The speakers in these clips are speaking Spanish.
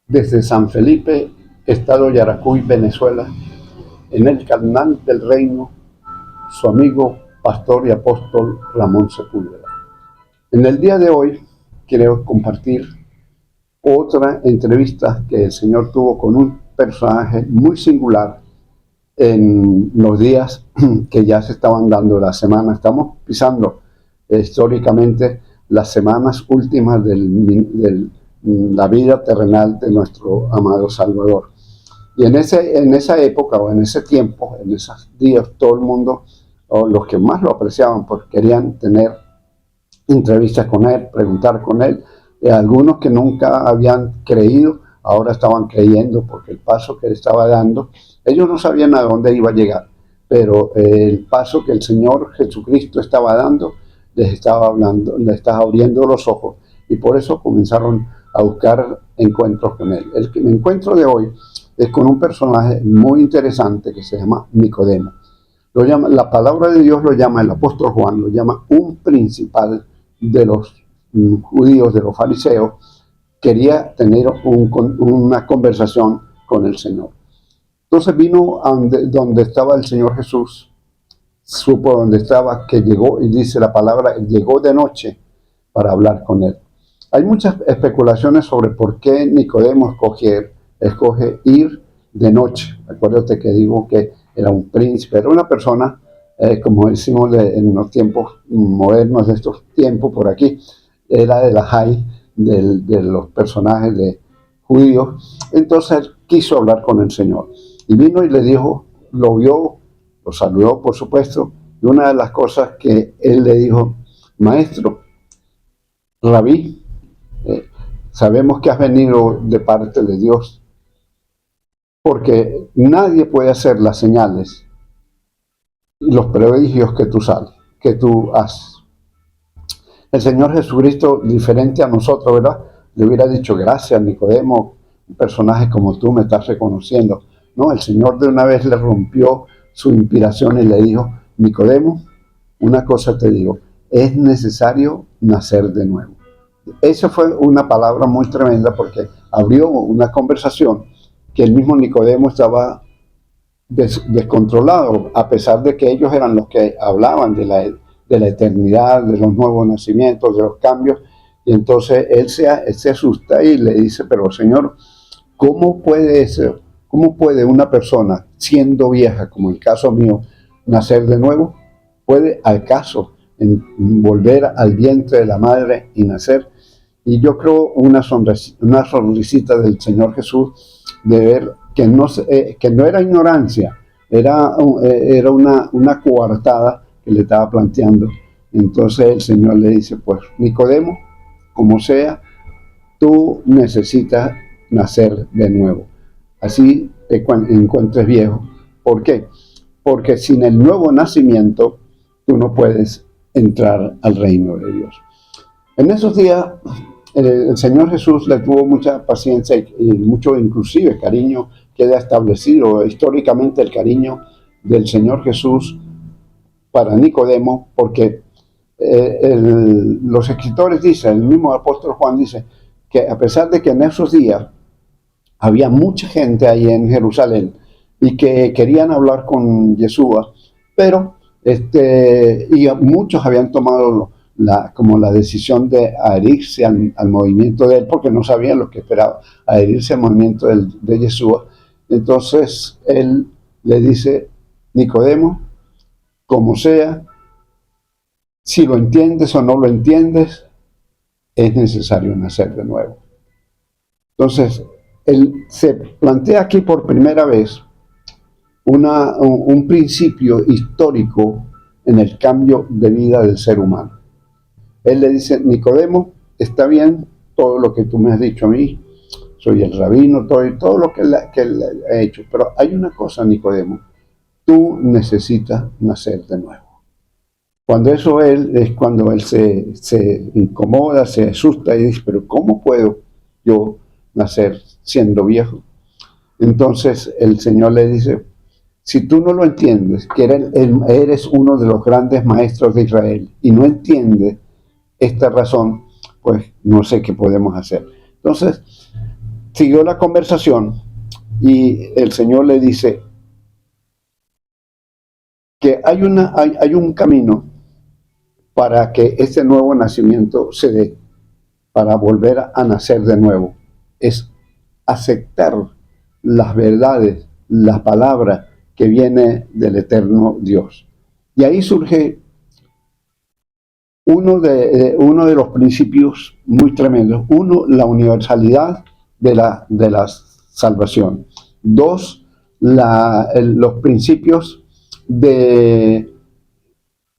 Desde San Felipe, Estado Yaracuy, Venezuela, en el canal del Reino, su amigo, pastor y apóstol Ramón Sepúlveda. En el día de hoy quiero compartir otra entrevista que el Señor tuvo con un personaje muy singular en los días que ya se estaban dando la semana. Estamos pisando históricamente las semanas últimas de la vida terrenal de nuestro amado Salvador. Y en esa época o en ese tiempo, en esos días, todo el mundo, o los que más lo apreciaban, pues querían tener entrevistas con él, preguntar con él. Algunos que nunca habían creído, ahora estaban creyendo porque el paso que él estaba dando, ellos no sabían a dónde iba a llegar, pero el paso que el Señor Jesucristo estaba dando, les estaba hablando, les estaba abriendo los ojos, y por eso comenzaron a buscar encuentros con él. El encuentro de hoy es con un personaje muy interesante que se llama Nicodemo. La palabra de Dios lo llama, el apóstol Juan lo llama un principal de los judíos, de los fariseos. Quería tener una conversación con el Señor. Entonces vino a donde estaba el Señor Jesús, supo dónde estaba, que llegó, y dice la palabra, llegó de noche para hablar con él. Hay muchas especulaciones sobre por qué Nicodemo escoge ir de noche. Acuérdate que digo que era un príncipe, era una persona, como decimos en los tiempos modernos de estos tiempos por aquí, era de la high de los personajes de judíos. Entonces quiso hablar con el Señor. Y vino y le dijo, lo vio, lo saludó por supuesto, y una de las cosas que él le dijo, maestro, rabí, sabemos que has venido de parte de Dios, porque nadie puede hacer las señales y los prodigios que tú haces. El Señor Jesucristo, diferente a nosotros, ¿verdad?, le hubiera dicho, gracias Nicodemo, un personaje como tú me estás reconociendo. No, el Señor de una vez le rompió su inspiración y le dijo, Nicodemo, una cosa te digo, es necesario nacer de nuevo. Esa fue una palabra muy tremenda porque abrió una conversación que el mismo Nicodemo estaba descontrolado, a pesar de que ellos eran los que hablaban de la eternidad, de los nuevos nacimientos, de los cambios. Y entonces él se asusta y le dice, pero Señor, ¿cómo puede una persona siendo vieja, como el caso mío, nacer de nuevo? ¿Puede al caso volver al vientre de la madre y nacer? Y yo creo una sonrisita del Señor Jesús de ver que no era ignorancia, era una coartada que le estaba planteando. Entonces el Señor le dice, pues Nicodemo, como sea, tú necesitas nacer de nuevo. Así te encuentres viejo. ¿Por qué? Porque sin el nuevo nacimiento tú no puedes entrar al reino de Dios. En esos días el Señor Jesús le tuvo mucha paciencia y mucho inclusive cariño. Queda establecido históricamente el cariño del Señor Jesús para Nicodemo, porque los escritores dicen, el mismo apóstol Juan dice, que a pesar de que en esos días había mucha gente ahí en Jerusalén y que querían hablar con Yeshua, pero y muchos habían tomado como la decisión de adherirse al movimiento de él, porque no sabían lo que esperaba, adherirse al movimiento de Yeshua. Entonces él le dice, Nicodemo, como sea, si lo entiendes o no lo entiendes, es necesario nacer de nuevo. Entonces, él se plantea aquí por primera vez un principio histórico en el cambio de vida del ser humano. Él le dice, Nicodemo, está bien todo lo que tú me has dicho a mí, soy el rabino, todo lo que él ha hecho, pero hay una cosa, Nicodemo, tú necesitas nacer de nuevo. Cuando él se incomoda, se asusta y dice, pero ¿cómo puedo yo nacer siendo viejo? Entonces el Señor le dice, si tú no lo entiendes, que eres uno de los grandes maestros de Israel y no entiendes esta razón, pues no sé qué podemos hacer. Entonces siguió la conversación y el Señor le dice que hay un camino para que este nuevo nacimiento se dé, para volver a nacer de nuevo. Es aceptar las verdades, la palabra que viene del eterno Dios. Y ahí surge uno de los principios muy tremendos. Uno, la universalidad de la salvación. Dos, los principios del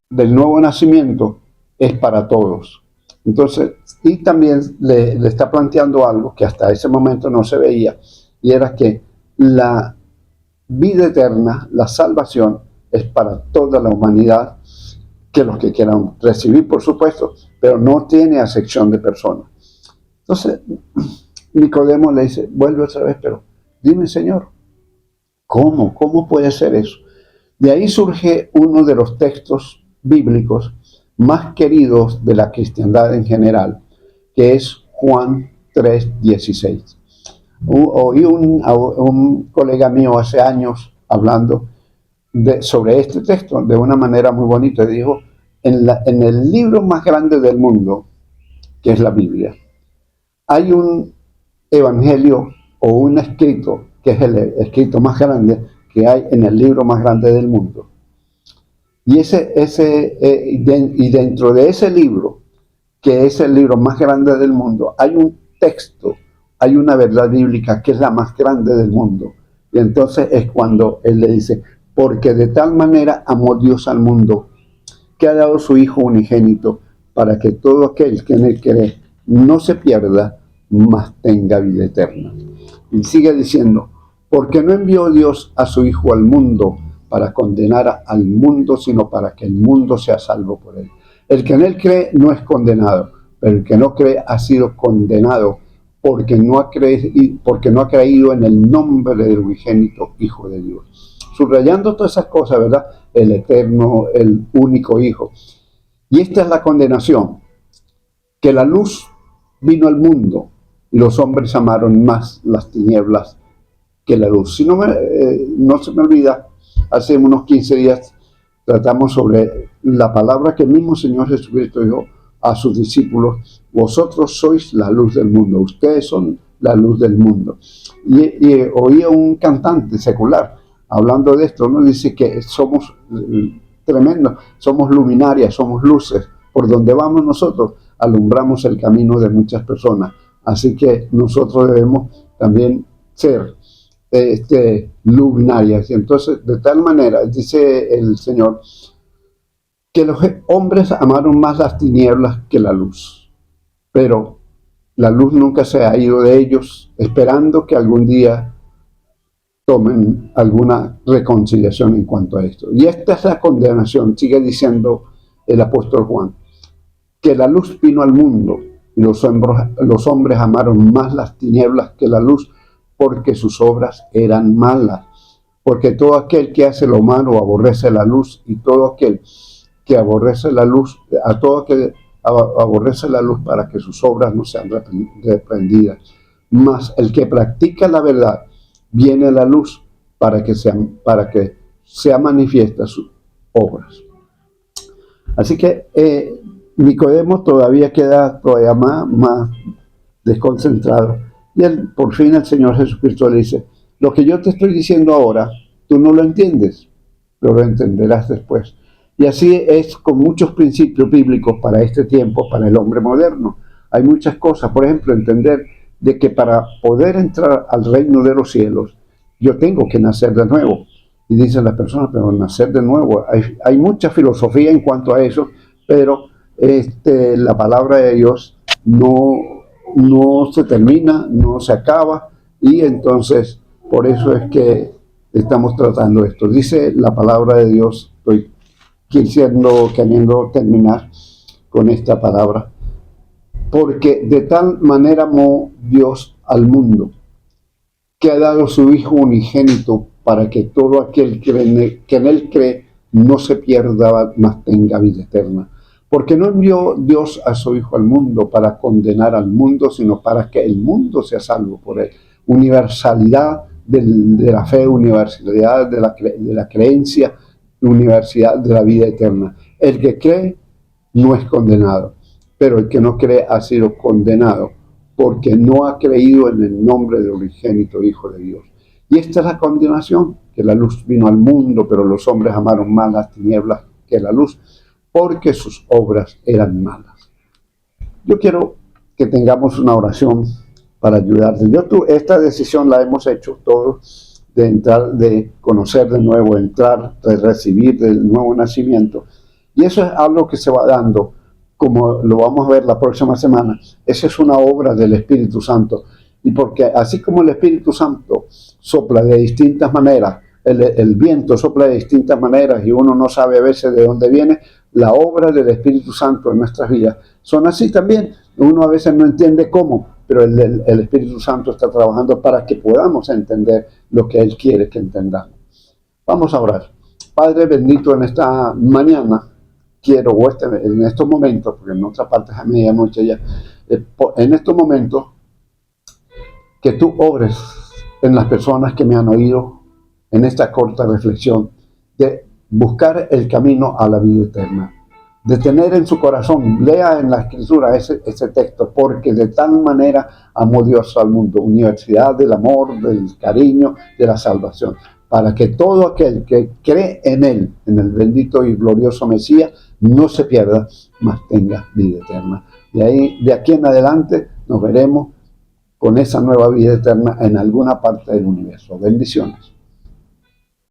nuevo nacimiento es para todos. Entonces, y también le está planteando algo que hasta ese momento no se veía, y era que la vida eterna, la salvación, es para toda la humanidad, que los que quieran recibir, por supuesto, pero no tiene acepción de personas. Entonces, Nicodemo le dice, vuelve otra vez, pero dime, Señor, ¿cómo? ¿Cómo puede ser eso? De ahí surge uno de los textos bíblicos más queridos de la cristiandad en general, que es Juan 3:16. Oí un colega mío hace años hablando sobre este texto de una manera muy bonita. Dijo, en el libro más grande del mundo, que es la Biblia, hay un evangelio o un escrito, que es el escrito más grande que hay en el libro más grande del mundo. Y y dentro de ese libro, que es el libro más grande del mundo, hay un texto, hay una verdad bíblica que es la más grande del mundo. Y entonces es cuando él le dice, porque de tal manera amó Dios al mundo, que ha dado su Hijo unigénito, para que todo aquel que en él cree no se pierda, mas tenga vida eterna. Y sigue diciendo, porque no envió Dios a su Hijo al mundo para condenar al mundo, sino para que el mundo sea salvo por él. El que en él cree no es condenado, pero el que no cree ha sido condenado porque no ha creído en el nombre del unigénito Hijo de Dios. Subrayando todas esas cosas, ¿verdad? El eterno, el único Hijo. Y esta es la condenación, que la luz vino al mundo y los hombres amaron más las tinieblas que la luz. Si no se me olvida, hace unos 15 días tratamos sobre la palabra que el mismo Señor Jesucristo dijo a sus discípulos, vosotros sois la luz del mundo, ustedes son la luz del mundo. Y oía un cantante secular hablando de esto, ¿no? Dice que somos tremendos, somos luminarias, somos luces, por donde vamos nosotros alumbramos el camino de muchas personas, así que nosotros debemos también ser luminarias. Y entonces, de tal manera, dice el Señor, que los hombres amaron más las tinieblas que la luz, pero la luz nunca se ha ido de ellos, esperando que algún día tomen alguna reconciliación en cuanto a esto. Y esta es la condenación, sigue diciendo el apóstol Juan, que la luz vino al mundo y los hombres amaron más las tinieblas que la luz, porque sus obras eran malas. Porque todo aquel que hace lo malo aborrece la luz, y todo aquel que aborrece la luz, a todo aquel aborrece la luz para que sus obras no sean reprendidas. Mas el que practica la verdad viene a la luz para que sea manifiesta sus obras. Así que Nicodemo todavía queda más desconcentrado. Y por fin el Señor Jesucristo le dice, lo que yo te estoy diciendo ahora, tú no lo entiendes, pero lo entenderás después. Y así es con muchos principios bíblicos para este tiempo, para el hombre moderno. Hay muchas cosas, por ejemplo, entender de que para poder entrar al reino de los cielos, yo tengo que nacer de nuevo. Y dicen las personas, pero nacer de nuevo, hay mucha filosofía en cuanto a eso, pero la palabra de Dios no se termina, no se acaba, y entonces por eso es que estamos tratando esto. Dice la palabra de Dios, estoy queriendo terminar con esta palabra, porque de tal manera amó Dios al mundo, que ha dado su Hijo unigénito, para que todo aquel que en él cree no se pierda, mas tenga vida eterna. Porque no envió Dios a su Hijo al mundo para condenar al mundo, sino para que el mundo sea salvo por él. universalidad de la fe, universalidad de la creencia, universalidad de la vida eterna. El que cree no es condenado, pero el que no cree ha sido condenado porque no ha creído en el nombre del unigénito Hijo de Dios. Y esta es la condenación, que la luz vino al mundo, pero los hombres amaron más las tinieblas que la luz, porque sus obras eran malas. Yo quiero que tengamos una oración para ayudarte. Esta decisión la hemos hecho todos, de entrar, de conocer de nuevo, entrar, de recibir del nuevo nacimiento. Y eso es algo que se va dando, como lo vamos a ver la próxima semana. Esa es una obra del Espíritu Santo. Y porque así como el Espíritu Santo sopla de distintas maneras, el viento sopla de distintas maneras y uno no sabe a veces de dónde viene, la obra del Espíritu Santo en nuestras vidas son así también. Uno a veces no entiende cómo, pero el Espíritu Santo está trabajando para que podamos entender lo que Él quiere que entendamos. Vamos a orar. Padre bendito, en esta mañana quiero, en estos momentos, porque en otra parte es a medianoche ya, en estos momentos, que tú obres en las personas que me han oído en esta corta reflexión, de buscar el camino a la vida eterna, de tener en su corazón, lea en la Escritura ese texto, porque de tal manera amó Dios al mundo, universidad del amor, del cariño, de la salvación, para que todo aquel que cree en Él, en el bendito y glorioso Mesías, no se pierda, mas tenga vida eterna. De aquí en adelante nos veremos con esa nueva vida eterna en alguna parte del universo. Bendiciones.